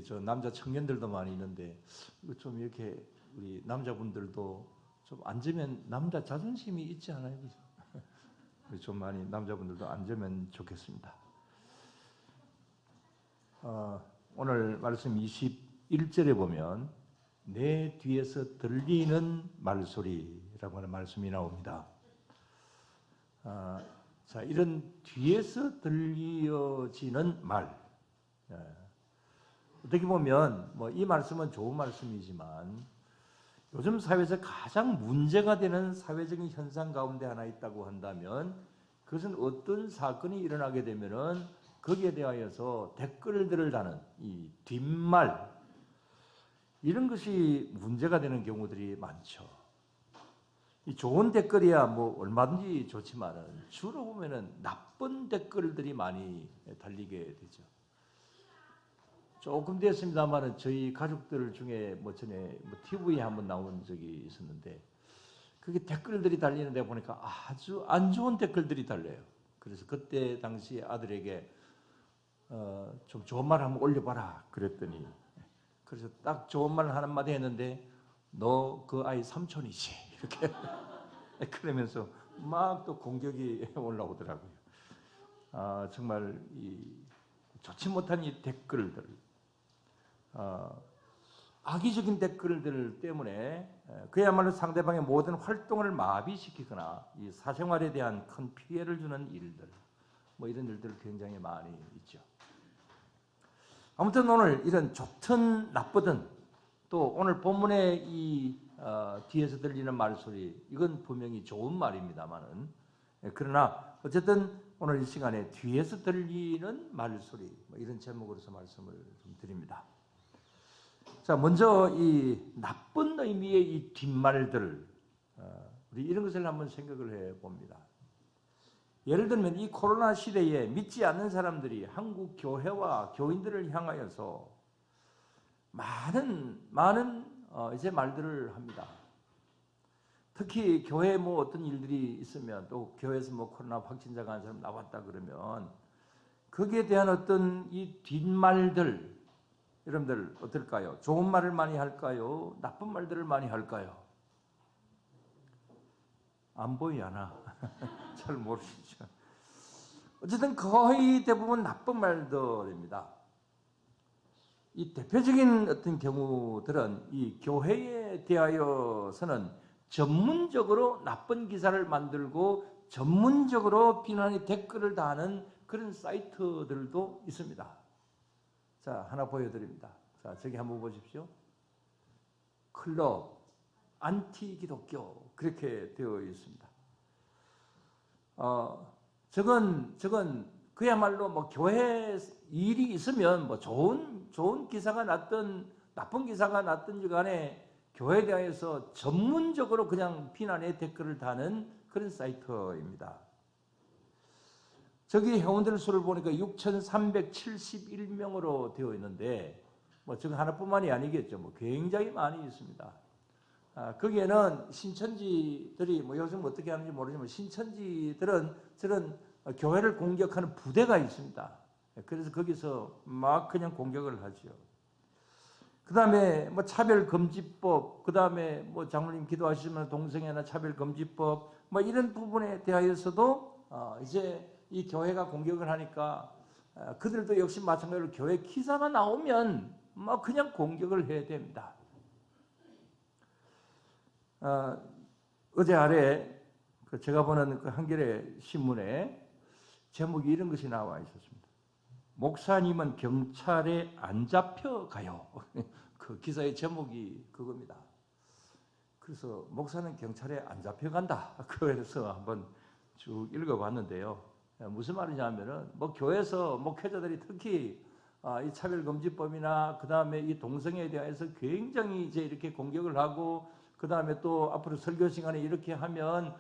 저 남자 청년들도 많이 있는데 좀 이렇게 우리 남자분들도 좀 앉으면 남자 자존심이 있지 않아요? 그죠? 좀 많이 남자분들도 앉으면 좋겠습니다. 오늘 말씀 21절에 보면 내 뒤에서 들리는 말소리라고 하는 말씀이 나옵니다. 자, 이런 뒤에서 들려지는 말, 어떻게 보면 이 말씀은 좋은 말씀이지만 요즘 사회에서 가장 문제가 되는 사회적인 현상 가운데 하나 있다고 한다면 그것은 어떤 사건이 일어나게 되면은 거기에 대하여서 댓글들을 다는 이 뒷말, 이런 것이 문제가 되는 경우들이 많죠. 이 좋은 댓글이야 얼마든지 좋지만은 주로 보면은 나쁜 댓글들이 많이 달리게 되죠. 조금 됐습니다만은 저희 가족들 중에 전에 TV에 한번 나온 적이 있었는데 그게 댓글들이 달리는 데 보니까 아주 안 좋은 댓글들이 달려요. 그래서 그때 당시 아들에게 좀 좋은 말 한번 올려봐라 그랬더니, 그래서 딱 좋은 말 한마디 했는데 너 그 아이 삼촌이지 이렇게 그러면서 막 또 공격이 올라오더라고요. 정말 좋지 못한 이 댓글들, 악의적인 댓글들 때문에 그야말로 상대방의 모든 활동을 마비시키거나 이 사생활에 대한 큰 피해를 주는 일들, 이런 일들 굉장히 많이 있죠. 아무튼 오늘 이런 좋든 나쁘든 또 오늘 본문의 이 뒤에서 들리는 말소리, 이건 분명히 좋은 말입니다만은, 그러나 어쨌든 오늘 이 시간에 뒤에서 들리는 말소리, 이런 제목으로서 말씀을 좀 드립니다. 자, 먼저 이 나쁜 의미의 이 뒷말들, 우리 이런 것을 한번 생각을 해봅니다. 예를 들면 이 코로나 시대에 믿지 않는 사람들이 한국 교회와 교인들을 향하여서 많은 이제 말들을 합니다. 특히 교회에 어떤 일들이 있으면, 또 교회에서 코로나 확진자가 한 사람 나왔다 그러면 거기에 대한 어떤 이 뒷말들, 여러분들 어떨까요? 좋은 말을 많이 할까요? 나쁜 말들을 많이 할까요? 안 보이나? 잘 모르시죠. 어쨌든 거의 대부분 나쁜 말들입니다. 이 대표적인 어떤 경우들은 이 교회에 대하여서는 전문적으로 나쁜 기사를 만들고 전문적으로 비난의 댓글을 다하는 그런 사이트들도 있습니다. 자, 하나 보여드립니다. 자, 저기 한번 보십시오. 클럽, 안티 기독교, 그렇게 되어 있습니다. 저건 그야말로 교회 일이 있으면 좋은 기사가 났든 나쁜 기사가 났든지 간에 교회에 대해서 전문적으로 그냥 비난의 댓글을 다는 그런 사이트입니다. 저기 회원들 수를 보니까 6,371명으로 되어 있는데 저거 하나뿐만이 아니겠죠. 굉장히 많이 있습니다. 거기에는 신천지들이 요즘 어떻게 하는지 모르지만 신천지들은 저런 교회를 공격하는 부대가 있습니다. 그래서 거기서 막 그냥 공격을 하죠. 그 다음에 차별금지법, 그 다음에 장로님 기도하시면 동성애나 차별금지법, 이런 부분에 대하여서도 이제 이 교회가 공격을 하니까 그들도 역시 마찬가지로 교회 기사가 나오면 그냥 공격을 해야 됩니다. 어제 아래 제가 보는 그 한겨레 신문에 제목이 이런 것이 나와 있었습니다. 목사님은 경찰에 안 잡혀가요. 그 기사의 제목이 그겁니다. 그래서 목사는 경찰에 안 잡혀간다. 그래서 한번 쭉 읽어봤는데요. 무슨 말이냐면은 교회에서 목회자들이 특히 이 차별금지법이나 그 다음에 이 동성애에 대해서 굉장히 이제 이렇게 공격을 하고, 그 다음에 또 앞으로 설교 시간에 이렇게 하면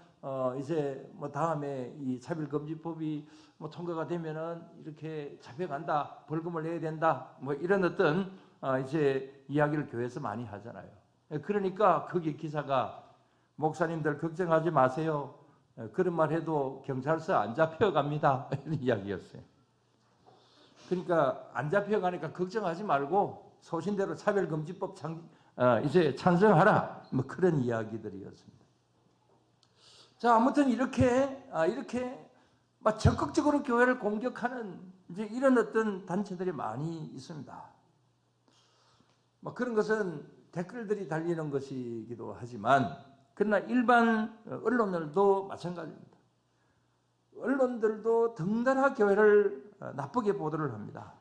이제 다음에 이 차별금지법이 통과가 되면은 이렇게 잡혀간다, 벌금을 내야 된다, 이런 어떤 이제 이야기를 교회에서 많이 하잖아요. 그러니까 거기 기사가 목사님들 걱정하지 마세요. 그런 말 해도 경찰서 안 잡혀갑니다. 이런 이야기였어요. 그러니까 안 잡혀가니까 걱정하지 말고 소신대로 차별금지법 이제 찬성하라. 뭐 그런 이야기들이었습니다. 자, 아무튼 이렇게 막 적극적으로 교회를 공격하는 이제 이런 어떤 단체들이 많이 있습니다. 뭐 그런 것은 댓글들이 달리는 것이기도 하지만, 그러나 일반 언론들도 마찬가지입니다. 언론들도 덩달아 교회를 나쁘게 보도를 합니다.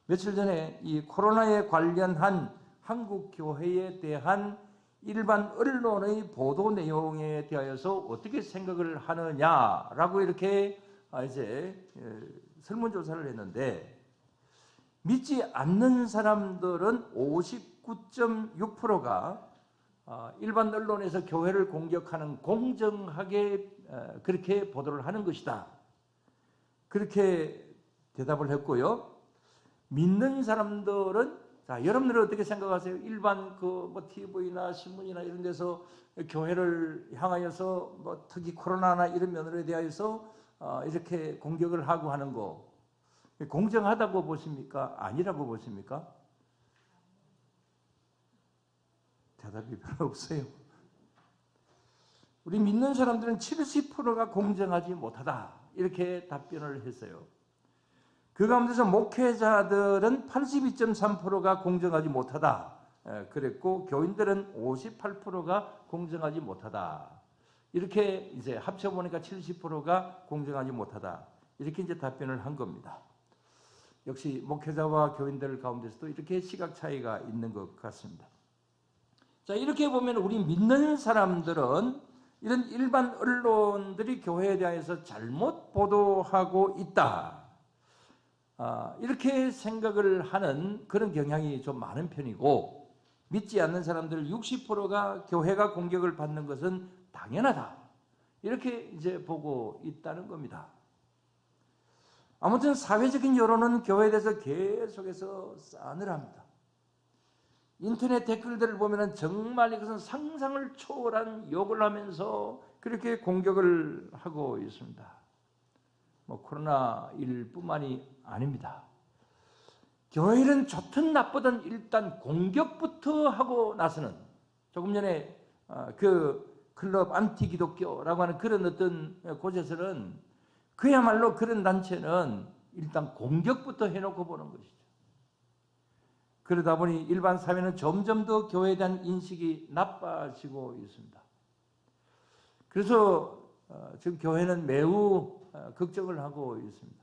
며칠 전에 이 코로나에 관련한 한국 교회에 대한 일반 언론의 보도 내용에 대하여서 어떻게 생각을 하느냐라고 이렇게 이제 설문조사를 했는데, 믿지 않는 사람들은 59.6%가 일반 언론에서 교회를 공격하는 공정하게 그렇게 보도를 하는 것이다. 그렇게 대답을 했고요. 믿는 사람들은, 자, 여러분들은 어떻게 생각하세요? 일반 뭐 TV나 신문이나 이런 데서 교회를 향하여서 뭐 특히 코로나나 이런 면으로 대하여서 이렇게 공격을 하고 하는 거 공정하다고 보십니까? 아니라고 보십니까? 대답이 별로 없어요. 우리 믿는 사람들은 70%가 공정하지 못하다. 이렇게 답변을 했어요. 그 가운데서 목회자들은 82.3%가 공정하지 못하다. 그랬고, 교인들은 58%가 공정하지 못하다. 이렇게 이제 합쳐보니까 70%가 공정하지 못하다. 이렇게 이제 답변을 한 겁니다. 역시 목회자와 교인들 가운데서도 이렇게 시각 차이가 있는 것 같습니다. 자, 이렇게 보면 우리 믿는 사람들은 이런 일반 언론들이 교회에 대해서 잘못 보도하고 있다. 이렇게 생각을 하는 그런 경향이 좀 많은 편이고, 믿지 않는 사람들 60%가 교회가 공격을 받는 것은 당연하다. 이렇게 이제 보고 있다는 겁니다. 아무튼 사회적인 여론은 교회에 대해서 계속해서 싸늘합니다. 인터넷 댓글들을 보면 정말 이것은 상상을 초월한 욕을 하면서 그렇게 공격을 하고 있습니다. 뭐 코로나1뿐만이 아닙니다. 교회는 좋든 나쁘든 일단 공격부터 하고 나서는, 조금 전에 그 클럽 안티기독교라고 하는 그런 어떤 곳에서는 그야말로 그런 단체는 일단 공격부터 해놓고 보는 것이죠. 그러다 보니 일반 사회는 점점 더 교회에 대한 인식이 나빠지고 있습니다. 그래서 지금 교회는 매우 걱정을 하고 있습니다.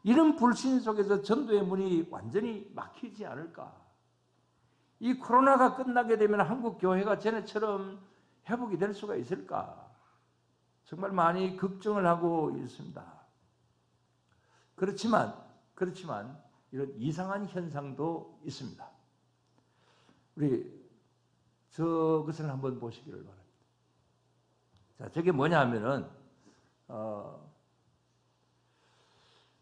이런 불신 속에서 전도의 문이 완전히 막히지 않을까? 이 코로나가 끝나게 되면 한국 교회가 전에처럼 회복이 될 수가 있을까? 정말 많이 걱정을 하고 있습니다. 그렇지만 이런 이상한 현상도 있습니다. 우리 저것을 한번 보시기를 바랍니다. 자, 저게 뭐냐 하면은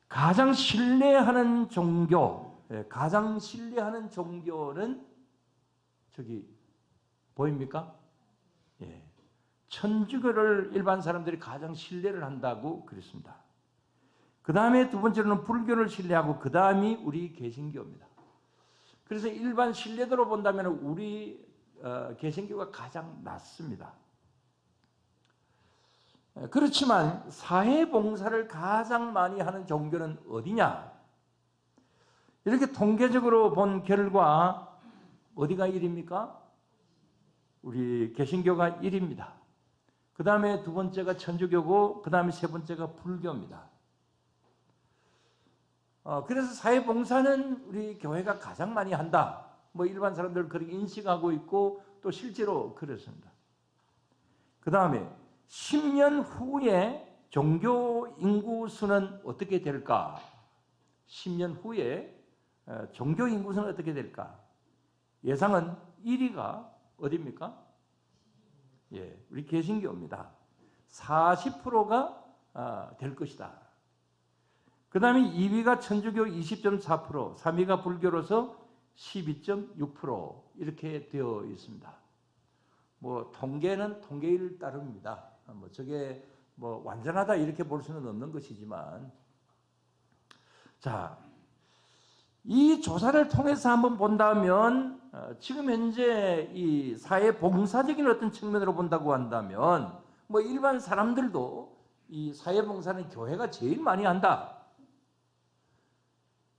가장 신뢰하는 종교, 가장 신뢰하는 종교는 저기 보입니까? 예. 천주교를 일반 사람들이 가장 신뢰를 한다고 그랬습니다. 그 다음에 두 번째로는 불교를 신뢰하고 그 다음이 우리 개신교입니다. 그래서 일반 신뢰도로 본다면 우리 개신교가 가장 낫습니다. 그렇지만 사회봉사를 가장 많이 하는 종교는 어디냐? 이렇게 통계적으로 본 결과 어디가 1위입니까? 우리 개신교가 1위입니다. 그 다음에 두 번째가 천주교고 그 다음에 세 번째가 불교입니다. 그래서 사회봉사는 우리 교회가 가장 많이 한다. 뭐 일반 사람들 그렇게 인식하고 있고 또 실제로 그렇습니다. 그 다음에 10년 후에 종교 인구 수는 어떻게 될까? 10년 후에 종교 인구 수는 어떻게 될까? 예상은 1위가 어디입니까? 예, 우리 개신교입니다. 40%가 될 것이다. 그 다음에 2위가 천주교 20.4%, 3위가 불교로서 12.6% 이렇게 되어 있습니다. 뭐 통계는 통계일 따름입니다. 뭐 저게 뭐 완전하다 이렇게 볼 수는 없는 것이지만, 자, 이 조사를 통해서 한번 본다면 지금 현재 이 사회 봉사적인 어떤 측면으로 본다고 한다면 뭐 일반 사람들도 이 사회 봉사는 교회가 제일 많이 한다.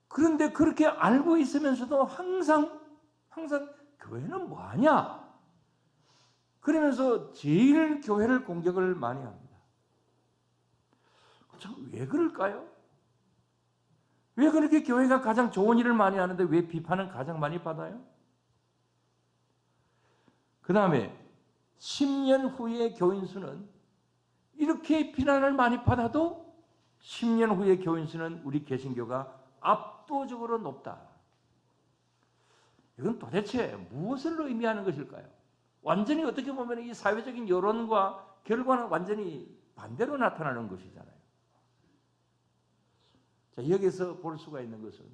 그런데 그렇게 알고 있으면서도 항상 교회는 뭐 하냐? 그러면서 제일 교회를 공격을 많이 합니다. 참 왜 그럴까요? 왜 그렇게 교회가 가장 좋은 일을 많이 하는데 왜 비판은 가장 많이 받아요? 그 다음에 10년 후의 교인 수는 이렇게 비난을 많이 받아도 10년 후의 교인 수는 우리 개신교가 압도적으로 높다. 이건 도대체 무엇을 의미하는 것일까요? 완전히 어떻게 보면 이 사회적인 여론과 결과는 완전히 반대로 나타나는 것이잖아요. 자, 여기서 볼 수가 있는 것은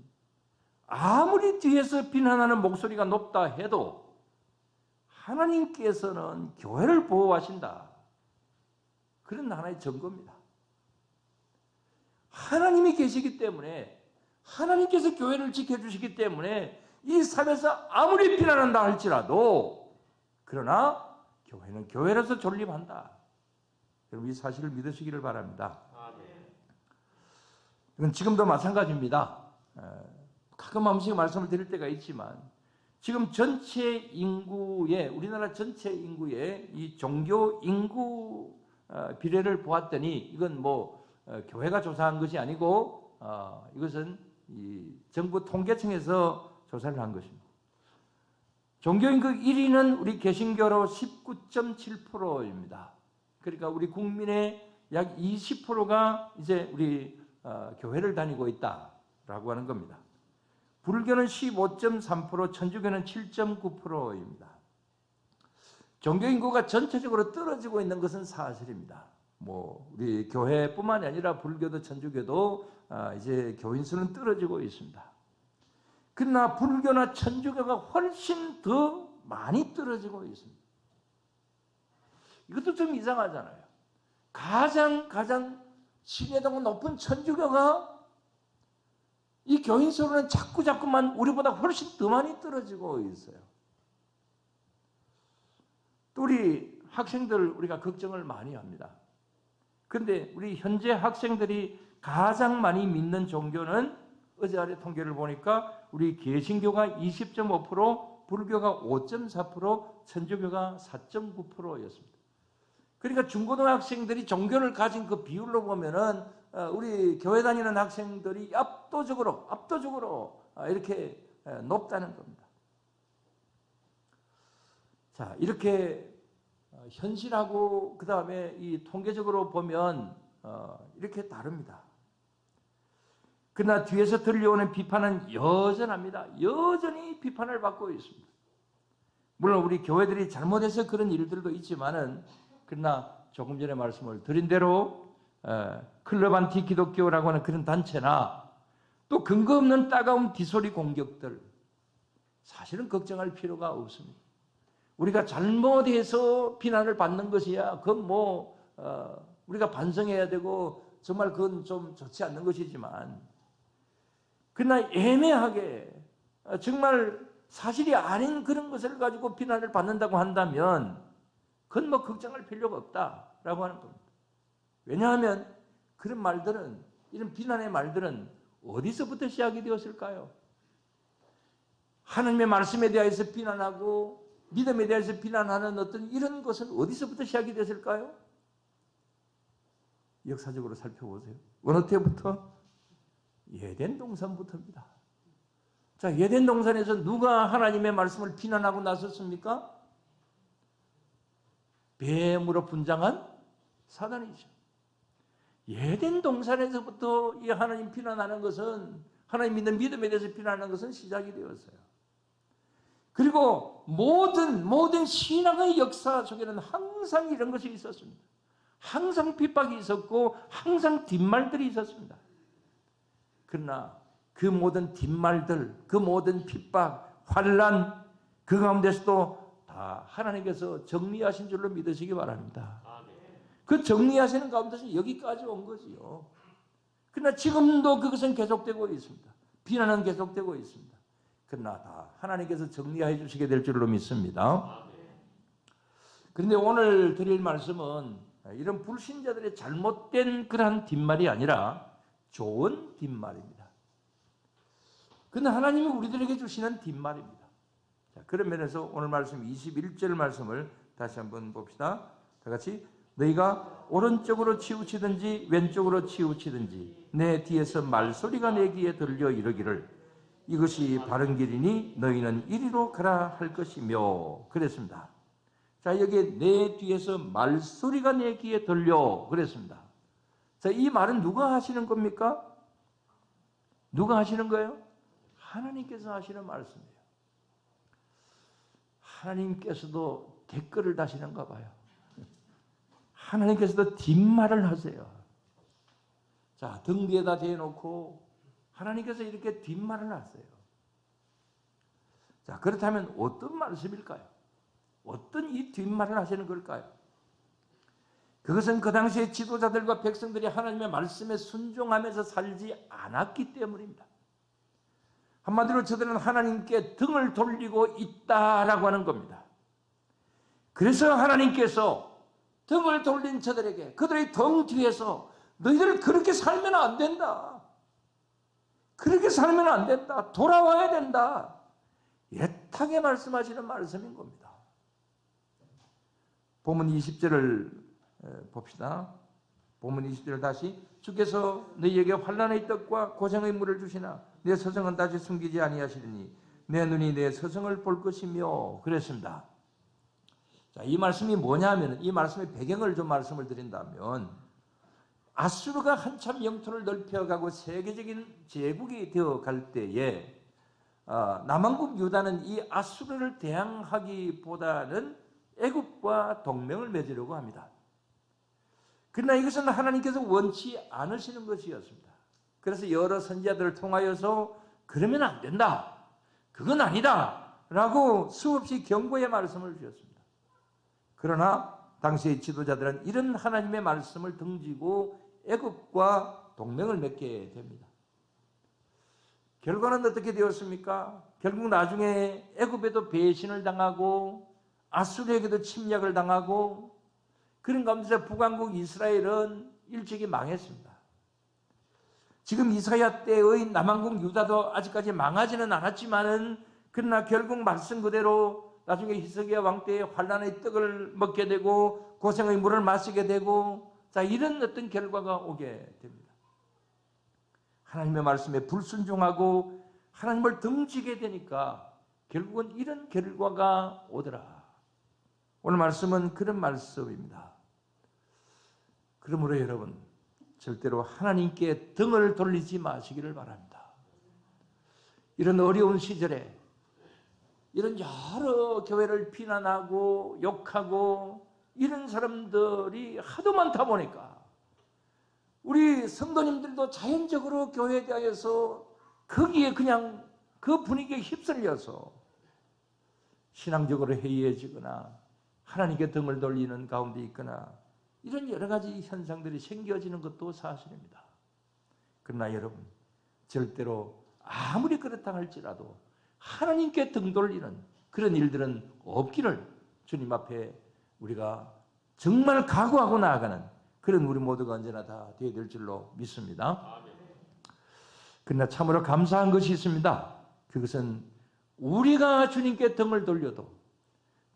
아무리 뒤에서 비난하는 목소리가 높다 해도 하나님께서는 교회를 보호하신다. 그런 하나의 증거입니다. 하나님이 계시기 때문에 하나님께서 교회를 지켜주시기 때문에 이 사회에서 아무리 비난한다 할지라도 그러나 교회는 교회로서 존립한다. 여러분 이 사실을 믿으시기를 바랍니다. 이건 지금도 마찬가지입니다. 가끔 한 번씩 말씀을 드릴 때가 있지만 지금 전체 인구의 우리나라 전체 인구의 이 종교 인구 비례를 보았더니 이건 뭐 교회가 조사한 것이 아니고 이것은 이 정부 통계청에서 조사를 한 것입니다. 종교 인구 1위는 우리 개신교로 19.7%입니다. 그러니까 우리 국민의 약 20%가 이제 우리 교회를 다니고 있다라고 하는 겁니다. 불교는 15.3%, 천주교는 7.9%입니다. 종교 인구가 전체적으로 떨어지고 있는 것은 사실입니다. 뭐 우리 교회뿐만 아니라 불교도 천주교도 이제 교인 수는 떨어지고 있습니다. 그러나 불교나 천주교가 훨씬 더 많이 떨어지고 있습니다. 이것도 좀 이상하잖아요. 가장 신뢰도가 높은 천주교가 이 교인 수는 자꾸만 우리보다 훨씬 더 많이 떨어지고 있어요. 또 우리 학생들 우리가 걱정을 많이 합니다. 그런데 우리 현재 학생들이 가장 많이 믿는 종교는 어제 아래 통계를 보니까 우리 개신교가 20.5%, 불교가 5.4%, 천주교가 4.9%였습니다. 그러니까 중고등학생들이 종교를 가진 그 비율로 보면은 우리 교회 다니는 학생들이 압도적으로 이렇게 높다는 겁니다. 자, 이렇게 현실하고 그 다음에 이 통계적으로 보면 이렇게 다릅니다. 그러나 뒤에서 들려오는 비판은 여전합니다. 여전히 비판을 받고 있습니다. 물론 우리 교회들이 잘못해서 그런 일들도 있지만은 그러나 조금 전에 말씀을 드린 대로 클럽 안티 기독교라고 하는 그런 단체나 또 근거 없는 따가운 뒤소리 공격들 사실은 걱정할 필요가 없습니다. 우리가 잘못해서 비난을 받는 것이야 그건 뭐 우리가 반성해야 되고 정말 그건 좀 좋지 않는 것이지만 그러나 애매하게 정말 사실이 아닌 그런 것을 가지고 비난을 받는다고 한다면 그건 뭐 걱정할 필요가 없다라고 하는 겁니다. 왜냐하면 그런 말들은 이런 비난의 말들은 어디서부터 시작이 되었을까요? 하나님의 말씀에 대해서 비난하고 믿음에 대해서 비난하는 어떤 이런 것은 어디서부터 시작이 됐을까요? 역사적으로 살펴보세요. 어느 때부터? 에덴 동산부터입니다. 자, 에덴 동산에서 누가 하나님의 말씀을 비난하고 나섰습니까? 뱀으로 분장한 사단이죠. 에덴 동산에서부터 이 하나님 비난하는 것은 하나님 믿는 믿음에 대해서 비난하는 것은 시작이 되었어요. 그리고 모든 신앙의 역사 속에는 항상 이런 것이 있었습니다. 항상 핍박이 있었고 항상 뒷말들이 있었습니다. 그러나 그 모든 뒷말들, 그 모든 핍박, 환난 그 가운데서도 다 하나님께서 정리하신 줄로 믿으시기 바랍니다. 그 정리하시는 가운데서 여기까지 온 거지요. 그러나 지금도 그것은 계속되고 있습니다. 비난은 계속되고 있습니다. 그러나 다 하나님께서 정리해 주시게 될 줄로 믿습니다. 그런데 오늘 드릴 말씀은 이런 불신자들의 잘못된 그러한 뒷말이 아니라 좋은 뒷말입니다. 그러나 하나님이 우리들에게 주시는 뒷말입니다. 자, 그런 면에서 오늘 말씀 21절 말씀을 다시 한번 봅시다. 다 같이 너희가 오른쪽으로 치우치든지 왼쪽으로 치우치든지 내 뒤에서 말소리가 내 귀에 들려 이르기를 이것이 바른 길이니 너희는 이리로 가라 할 것이며 그랬습니다. 자, 여기에 내 뒤에서 말소리가 내 귀에 들려 그랬습니다. 자, 이 말은 누가 하시는 겁니까? 누가 하시는 거예요? 하나님께서 하시는 말씀이에요. 하나님께서도 댓글을 다시는가 봐요. 하나님께서도 뒷말을 하세요. 자, 등 뒤에다 대놓고 하나님께서 이렇게 뒷말을 하세요. 자, 그렇다면 어떤 말씀일까요? 어떤 이 뒷말을 하시는 걸까요? 그것은 그 당시에 지도자들과 백성들이 하나님의 말씀에 순종하면서 살지 않았기 때문입니다. 한마디로 저들은 하나님께 등을 돌리고 있다라고 하는 겁니다. 그래서 하나님께서 등을 돌린 저들에게 그들의 등 뒤에서 너희들 그렇게 살면 안 된다. 그렇게 살면 안 된다. 돌아와야 된다. 애타게 말씀하시는 말씀인 겁니다. 본문 20절을 봅시다. 본문 20절을 다시 주께서 너희에게 환난의 떡과 고생의 물을 주시나 내 서성은 다시 숨기지 아니하시리니 내 눈이 내 서성을 볼 것이며 그랬습니다. 자, 이 말씀이 뭐냐면 이 말씀의 배경을 좀 말씀을 드린다면 아수르가 한참 영토를 넓혀가고 세계적인 제국이 되어갈 때에 남왕국 유다는 이 아수르를 대항하기보다는 애굽과 동맹을 맺으려고 합니다. 그러나 이것은 하나님께서 원치 않으시는 것이었습니다. 그래서 여러 선지자들을 통하여서 그러면 안 된다. 그건 아니다. 라고 수없이 경고의 말씀을 주셨습니다. 그러나 당시의 지도자들은 이런 하나님의 말씀을 등지고 애굽과 동맹을 맺게 됩니다. 결과는 어떻게 되었습니까? 결국 나중에 애굽에도 배신을 당하고 아수르에게도 침략을 당하고 그런 가운데서 북왕국 이스라엘은 일찍이 망했습니다. 지금 이사야 때의 남왕국 유다도 아직까지 망하지는 않았지만은 그러나 결국 말씀 그대로 나중에 히스기야 왕 때에 환난의 떡을 먹게 되고 고생의 물을 마시게 되고 자 이런 어떤 결과가 오게 됩니다. 하나님의 말씀에 불순종하고 하나님을 등지게 되니까 결국은 이런 결과가 오더라. 오늘 말씀은 그런 말씀입니다. 그러므로 여러분 절대로 하나님께 등을 돌리지 마시기를 바랍니다. 이런 어려운 시절에 이런 여러 교회를 비난하고 욕하고 이런 사람들이 하도 많다 보니까 우리 성도님들도 자연적으로 교회에 대해서 거기에 그냥 그 분위기에 휩쓸려서 신앙적으로 해이해지거나 하나님께 등을 돌리는 가운데 있거나 이런 여러 가지 현상들이 생겨지는 것도 사실입니다. 그러나 여러분 절대로 아무리 그렇다 할지라도 하나님께 등 돌리는 그런 일들은 없기를 주님 앞에 우리가 정말 각오하고 나아가는 그런 우리 모두가 언제나 다 되어야 될 줄로 믿습니다. 그러나 참으로 감사한 것이 있습니다. 그것은 우리가 주님께 등을 돌려도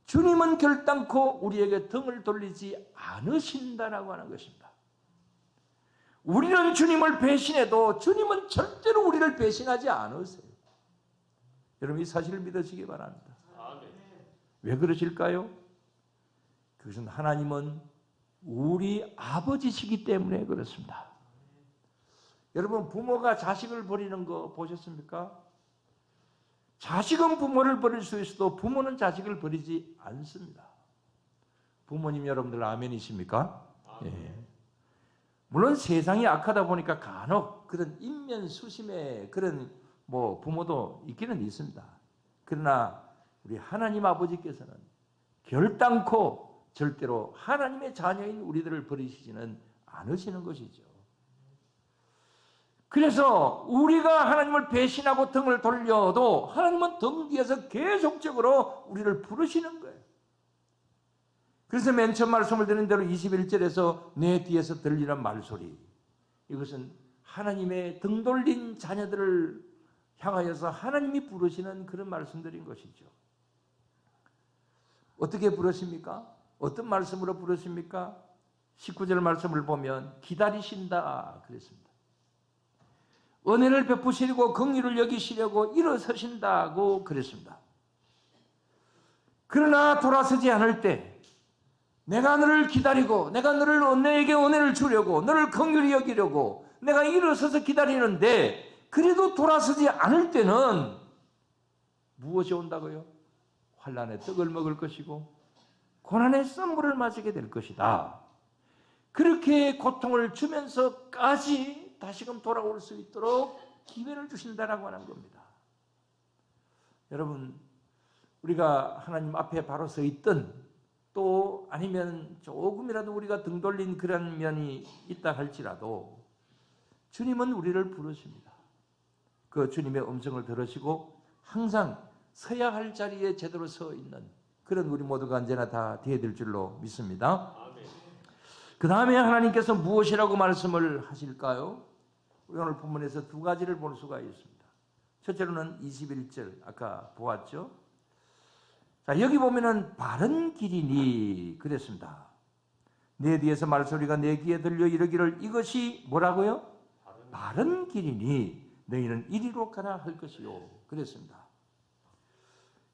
주님은 결단코 우리에게 등을 돌리지 않으신다라고 하는 것입니다. 우리는 주님을 배신해도 주님은 절대로 우리를 배신하지 않으세요. 여러분 이 사실을 믿으시기 바랍니다. 왜 그러실까요? 그것은 하나님은 우리 아버지시기 때문에 그렇습니다. 여러분 부모가 자식을 버리는 거 보셨습니까? 자식은 부모를 버릴 수 있어도 부모는 자식을 버리지 않습니다. 부모님 여러분들 아멘이십니까? 예. 물론 세상이 악하다 보니까 간혹 그런 인면수심의 그런 부모도 있기는 있습니다. 그러나 우리 하나님 아버지께서는 결단코 절대로 하나님의 자녀인 우리들을 버리시지는 않으시는 것이죠. 그래서 우리가 하나님을 배신하고 등을 돌려도 하나님은 등 뒤에서 계속적으로 우리를 부르시는 거예요. 그래서 맨 처음 말씀을 드린 대로 21절에서 내 뒤에서 들리는 말소리, 이것은 하나님의 등 돌린 자녀들을 향하여서 하나님이 부르시는 그런 말씀들인 것이죠. 어떻게 부르십니까? 어떤 말씀으로 부르십니까? 19절 말씀을 보면 기다리신다 그랬습니다. 은혜를 베푸시려고 긍휼을 여기시려고 일어서신다고 그랬습니다. 그러나 돌아서지 않을 때 내가 너를 기다리고 내가 너에게 은혜를 주려고 너를 긍휼히 여기려고 내가 일어서서 기다리는데 그래도 돌아서지 않을 때는 무엇이 온다고요? 환난의 떡을 먹을 것이고 고난의 썸물을 마시게 될 것이다. 그렇게 고통을 주면서까지 다시금 돌아올 수 있도록 기회를 주신다라고 하는 겁니다. 여러분, 우리가 하나님 앞에 바로 서 있든 또 아니면 조금이라도 우리가 등 돌린 그런 면이 있다 할지라도 주님은 우리를 부르십니다. 그 주님의 음성을 들으시고 항상 서야 할 자리에 제대로 서 있는 그런 우리 모두가 언제나 다 되어야 될 줄로 믿습니다. 그 다음에 하나님께서 무엇이라고 말씀을 하실까요? 우리 오늘 본문에서 두 가지를 볼 수가 있습니다. 첫째로는 21절 아까 보았죠. 자, 여기 보면은 바른 길이니 그랬습니다. 내 뒤에서 말소리가 내 귀에 들려 이르기를 이것이 뭐라고요? 바른 길이니 너희는 이리로 가라 할 것이요 그랬습니다.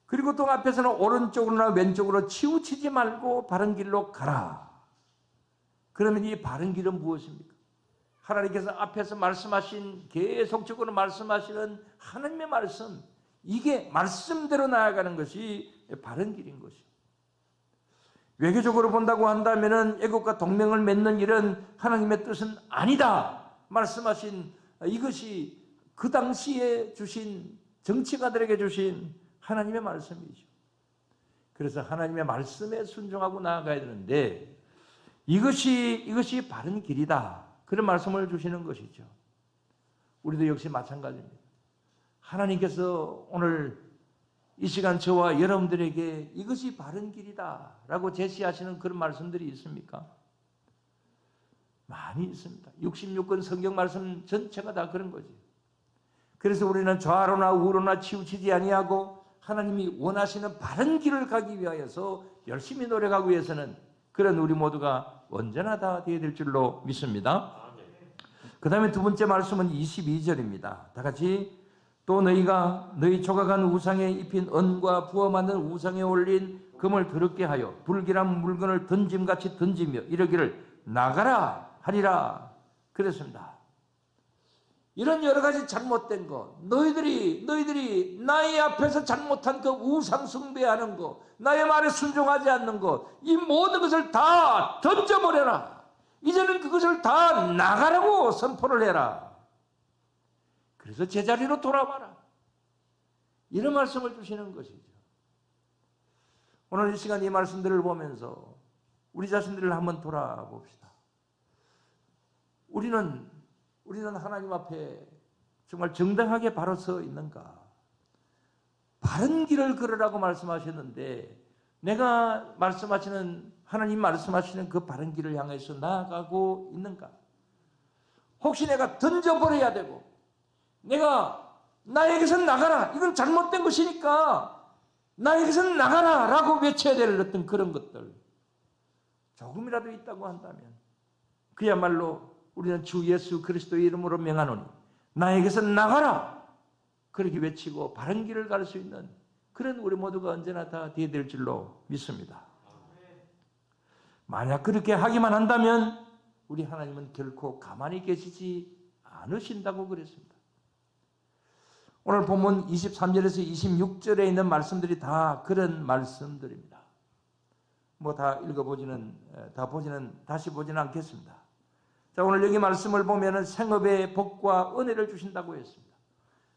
그리고 또 앞에서는 오른쪽으로나 왼쪽으로 치우치지 말고 바른 길로 가라. 그러면 이 바른 길은 무엇입니까? 하나님께서 앞에서 말씀하신 계속적으로 말씀하시는 하나님의 말씀, 이게 말씀대로 나아가는 것이 바른 길인 것이죠. 외교적으로 본다고 한다면 애국과 동맹을 맺는 일은 하나님의 뜻은 아니다 말씀하신 이것이 그 당시에 주신 정치가들에게 주신 하나님의 말씀이죠. 그래서 하나님의 말씀에 순종하고 나아가야 되는데 이것이 바른 길이다. 그런 말씀을 주시는 것이죠. 우리도 역시 마찬가지입니다. 하나님께서 오늘 이 시간 저와 여러분들에게 이것이 바른 길이다 라고 제시하시는 그런 말씀들이 있습니까? 많이 있습니다. 66권 성경 말씀 전체가 다 그런 거지. 그래서 우리는 좌로나 우로나 치우치지 아니하고 하나님이 원하시는 바른 길을 가기 위하여서 열심히 노력하기 위해서는 그런 우리 모두가 언제나 다 되어야 될 줄로 믿습니다. 그 다음에 두 번째 말씀은 22절입니다. 다 같이 또 너희가 너희 조각한 우상에 입힌 은과 부어 만든 우상에 올린 금을 더럽게 하여 불길한 물건을 던짐같이 던지며 이러기를 나가라 하리라 그랬습니다. 이런 여러 가지 잘못된 것, 너희들이 나의 앞에서 잘못한 그 우상 숭배하는 것, 나의 말에 순종하지 않는 것, 이 모든 것을 다 던져버려라. 이제는 그것을 다 나가라고 선포를 해라. 그래서 제자리로 돌아와라. 이런 말씀을 주시는 것이죠. 오늘 이 시간 이 말씀들을 보면서 우리 자신들을 한번 돌아봅시다. 우리는 하나님 앞에 정말 정당하게 바로 서 있는가? 바른 길을 걸으라고 말씀하셨는데 내가 말씀하시는 하나님 말씀하시는 그 바른 길을 향해서 나아가고 있는가? 혹시 내가 던져버려야 되고 나에게서 나가라. 이건 잘못된 것이니까 나에게서 나가라 라고 외쳐야 될 어떤 그런 것들 조금이라도 있다고 한다면 그야말로 우리는 주 예수 그리스도의 이름으로 명하노니 나에게서 나가라 그렇게 외치고 바른 길을 갈 수 있는 그런 우리 모두가 언제나 다 되어야 될 줄로 믿습니다. 만약 그렇게 하기만 한다면 우리 하나님은 결코 가만히 계시지 않으신다고 그랬습니다. 오늘 본문 23절에서 26절에 있는 말씀들이 다 그런 말씀들입니다. 다 다시 보지는 않겠습니다. 자, 오늘 여기 말씀을 보면은 생업의 복과 은혜를 주신다고 했습니다.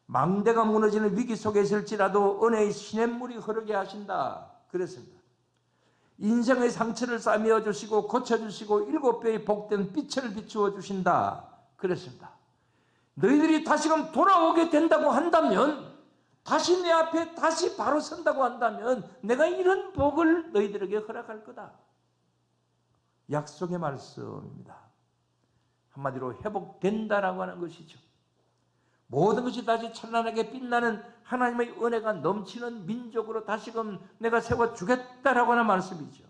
망대가 무너지는 위기 속에 있을지라도 은혜의 시냇물이 흐르게 하신다 그랬습니다. 인생의 상처를 싸매어 주시고 고쳐주시고 7배의 복된 빛을 비추어 주신다 그랬습니다. 너희들이 다시금 돌아오게 된다고 한다면, 다시 내 앞에 다시 바로 선다고 한다면 내가 이런 복을 너희들에게 허락할 거다. 약속의 말씀입니다. 한마디로 회복된다라고 하는 것이죠. 모든 것이 다시 찬란하게 빛나는 하나님의 은혜가 넘치는 민족으로 다시금 내가 세워주겠다라고 하는 말씀이죠.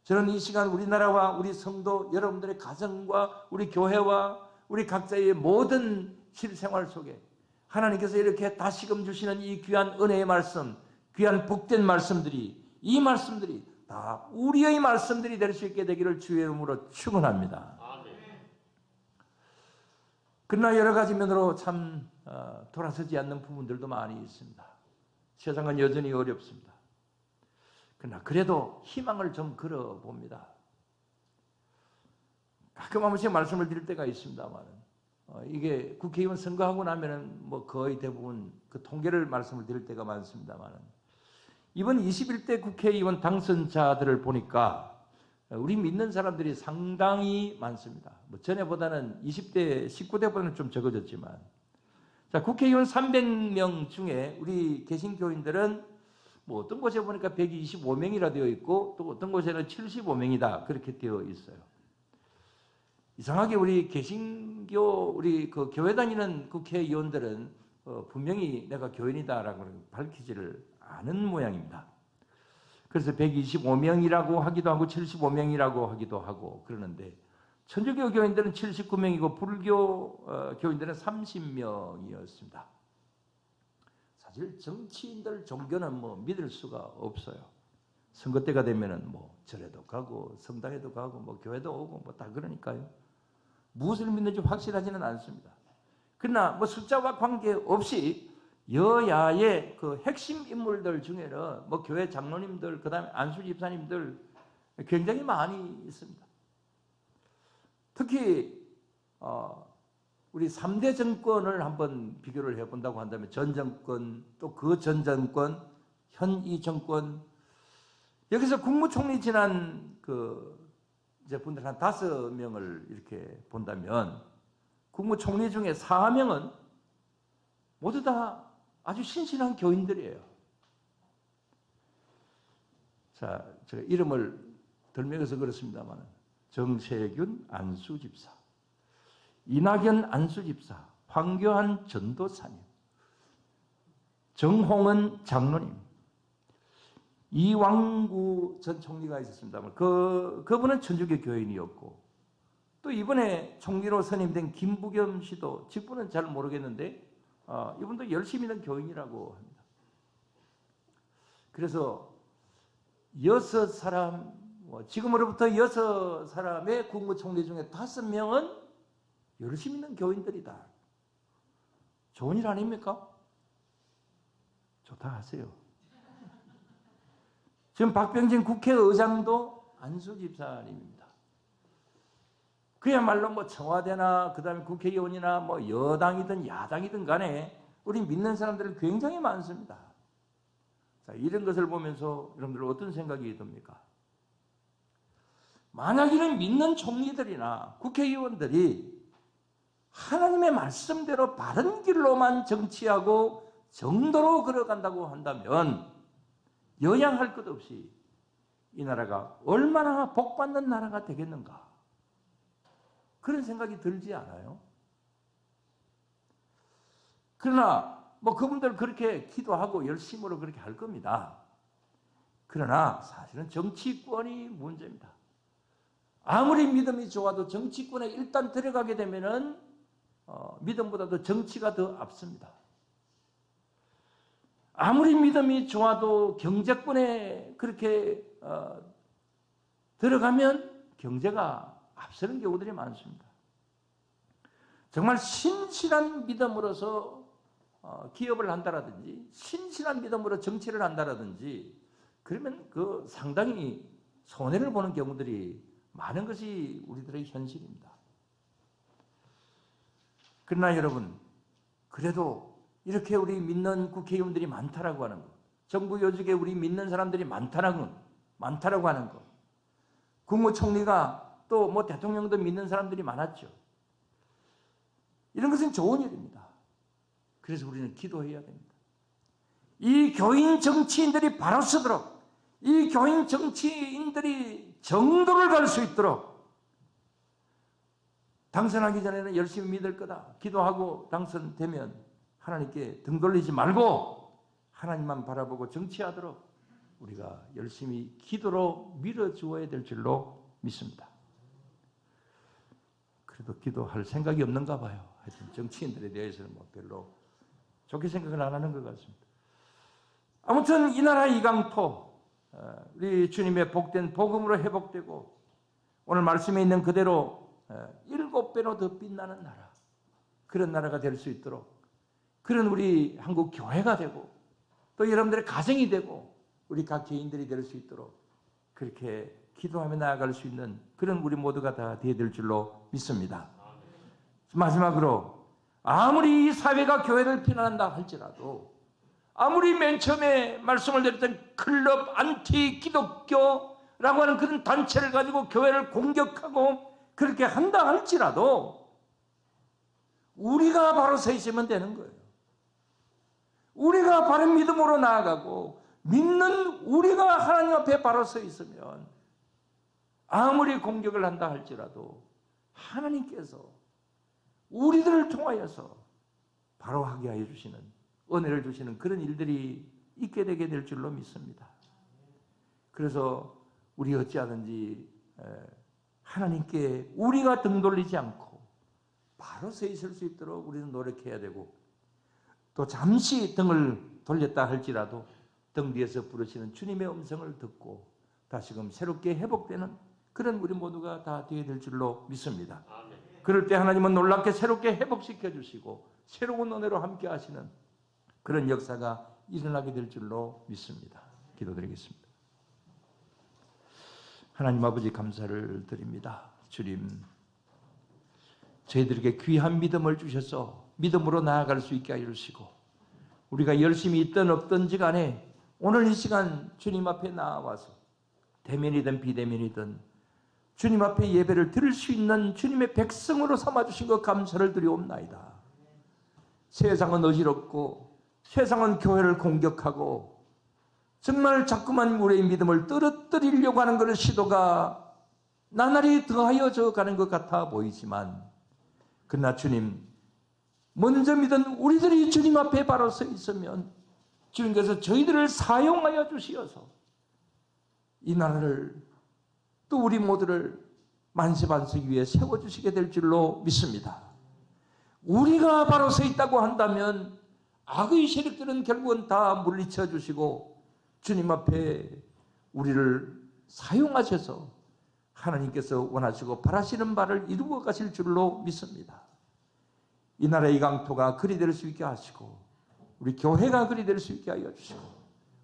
저는 이 시간 우리나라와 우리 성도 여러분들의 가정과 우리 교회와 우리 각자의 모든 실생활 속에 하나님께서 이렇게 다시금 주시는 이 귀한 은혜의 말씀, 귀한 복된 말씀들이, 이 말씀들이 다 우리의 말씀들이 될 수 있게 되기를 주의 이름으로 축원합니다. 그러나 여러 가지 면으로 참 돌아서지 않는 부분들도 많이 있습니다. 세상은 여전히 어렵습니다. 그러나 그래도 희망을 좀 걸어봅니다. 가끔 한 번씩 말씀을 드릴 때가 있습니다만, 이게 국회의원 선거하고 나면은 뭐 거의 대부분 그 통계를 말씀을 드릴 때가 많습니다만, 이번 21대 국회의원 당선자들을 보니까 우리 믿는 사람들이 상당히 많습니다. 뭐 전에보다는 20대, 19대보다는 좀 적어졌지만, 자, 국회의원 300명 중에 우리 개신교인들은 뭐 어떤 곳에 보니까 125명이라 되어 있고, 또 어떤 곳에는 75명이다 그렇게 되어 있어요. 이상하게 우리 개신교, 우리 그 교회 다니는 국회의원들은 분명히 내가 교인이다라고 밝히지를 않은 모양입니다. 그래서 125명이라고 하기도 하고 75명이라고 하기도 하고 그러는데, 천주교 교인들은 79명이고 불교 교인들은 30명이었습니다. 사실 정치인들 종교는 뭐 믿을 수가 없어요. 선거 때가 되면은 뭐 절에도 가고 성당에도 가고 뭐 교회도 오고 뭐 다 그러니까요. 무엇을 믿는지 확실하지는 않습니다. 그러나 뭐 숫자와 관계없이 여야의 그 핵심 인물들 중에는 뭐 교회 장로님들, 그 다음에 안수 집사님들 굉장히 많이 있습니다. 특히 우리 3대 정권을 한번 비교를 해본다고 한다면, 전 정권, 또 그 전 정권, 현 이 정권, 여기서 국무총리 지난 그 이제 분들 한 5명을 이렇게 본다면, 국무총리 중에 4명은 모두 다 아주 신실한 교인들이에요. 자, 제가 이름을 덜 먹여서 그렇습니다만, 정세균 안수집사, 이낙연 안수집사, 황교안 전도사님, 정홍은 장로님, 이왕구 전 총리가 있었습니다만 그분은 천주교 교인이었고, 또 이번에 총리로 선임된 김부겸 씨도 직분은 잘 모르겠는데 이분도 열심히 있는 교인이라고 합니다. 그래서 6사람, 지금으로부터 6사람의 국무총리 중에 5명은 열심히 있는 교인들이다. 좋은 일 아닙니까? 좋다 하세요. 지금 박병진 국회의장도 안수집사님입니다. 그야말로 뭐 청와대나 그 다음에 국회의원이나 뭐 여당이든 야당이든 간에 우리 믿는 사람들은 굉장히 많습니다. 자, 이런 것을 보면서 여러분들 어떤 생각이 듭니까? 만약 이런 믿는 총리들이나 국회의원들이 하나님의 말씀대로 바른 길로만 정치하고 정도로 걸어간다고 한다면, 여양할 것 없이 이 나라가 얼마나 복받는 나라가 되겠는가, 그런 생각이 들지 않아요? 그러나 뭐 그분들 그렇게 기도하고 열심으로 그렇게 할 겁니다. 그러나 사실은 정치권이 문제입니다. 아무리 믿음이 좋아도 정치권에 일단 들어가게 되면은 믿음보다도 정치가 더 앞섭니다. 아무리 믿음이 좋아도 경제권에 그렇게 들어가면 경제가 앞서는 경우들이 많습니다. 정말 신실한 믿음으로서 기업을 한다라든지, 신실한 믿음으로 정치를 한다라든지, 그러면 그 상당히 손해를 보는 경우들이 많은 것이 우리들의 현실입니다. 그러나 여러분, 그래도 이렇게 우리 믿는 국회의원들이 많다라고 하는 것, 정부 요직에 우리 믿는 사람들이 많다라고 하는 것, 국무총리가 또 뭐 대통령도 믿는 사람들이 많았죠. 이런 것은 좋은 일입니다. 그래서 우리는 기도해야 됩니다. 이 교인 정치인들이 바로 서도록, 이 교인 정치인들이 정도를 갈 수 있도록, 당선하기 전에는 열심히 믿을 거다, 기도하고 당선되면 하나님께 등 돌리지 말고 하나님만 바라보고 정치하도록 우리가 열심히 기도로 밀어주어야 될 줄로 믿습니다. 그래도 기도할 생각이 없는가 봐요. 하여튼 정치인들에 대해서는 뭐 별로 좋게 생각을 안 하는 것 같습니다. 아무튼 이 나라 이강토, 우리 주님의 복된 복음으로 회복되고 오늘 말씀에 있는 그대로 7배로 더 빛나는 나라, 그런 나라가 될 수 있도록, 그런 우리 한국 교회가 되고 또 여러분들의 가정이 되고 우리 각 개인들이 될 수 있도록 그렇게 기도하며 나아갈 수 있는 그런 우리 모두가 다 되어야 될 줄로 믿습니다. 마지막으로 아무리 이 사회가 교회를 비난한다 할지라도, 아무리 맨 처음에 말씀을 드렸던 클럽 안티 기독교라고 하는 그런 단체를 가지고 교회를 공격하고 그렇게 한다 할지라도 우리가 바로 서 있으면 되는 거예요. 우리가 바른 믿음으로 나아가고 믿는 우리가 하나님 앞에 바로 서 있으면 아무리 공격을 한다 할지라도 하나님께서 우리들을 통하여서 바로 하게 하여 주시는, 은혜를 주시는 그런 일들이 있게 되게 될 줄로 믿습니다. 그래서 우리 어찌하든지 하나님께 우리가 등 돌리지 않고 바로 서 있을 수 있도록 우리는 노력해야 되고, 또 잠시 등을 돌렸다 할지라도 등 뒤에서 부르시는 주님의 음성을 듣고 다시금 새롭게 회복되는 그런 우리 모두가 다 되어야 될 줄로 믿습니다. 그럴 때 하나님은 놀랍게 새롭게 회복시켜 주시고 새로운 은혜로 함께 하시는 그런 역사가 일어나게 될 줄로 믿습니다. 기도드리겠습니다. 하나님 아버지, 감사를 드립니다. 주님, 저희들에게 귀한 믿음을 주셔서 믿음으로 나아갈 수 있게 하여 주시고, 우리가 열심히 있든 없든지 간에 오늘 이 시간 주님 앞에 나와서 대면이든 비대면이든 주님 앞에 예배를 드릴 수 있는 주님의 백성으로 삼아주신 것 감사를 드리옵나이다. 세상은 어지럽고 세상은 교회를 공격하고 정말 자꾸만 우리의 믿음을 떨어뜨리려고 하는 그런 시도가 나날이 더하여져 가는 것 같아 보이지만, 그러나 주님, 먼저 믿은 우리들이 주님 앞에 바로 서 있으면 주님께서 저희들을 사용하여 주시어서 이 나라를 또 우리 모두를 만세반석 위에 세워주시게 될 줄로 믿습니다. 우리가 바로 서 있다고 한다면 악의 세력들은 결국은 다 물리쳐 주시고 주님 앞에 우리를 사용하셔서 하나님께서 원하시고 바라시는 바를 이루어 가실 줄로 믿습니다. 이 나라의 강토가 그리 될 수 있게 하시고 우리 교회가 그리 될 수 있게 하여 주시고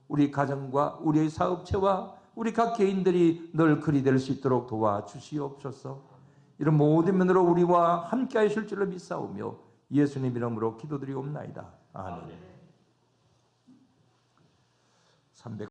우리 가정과 우리의 사업체와 우리 각 개인들이 늘 그리 될 수 있도록 도와주시옵소서. 이런 모든 면으로 우리와 함께 하실 줄로 믿사오며 예수님 이름으로 기도드리옵나이다. 아멘. 300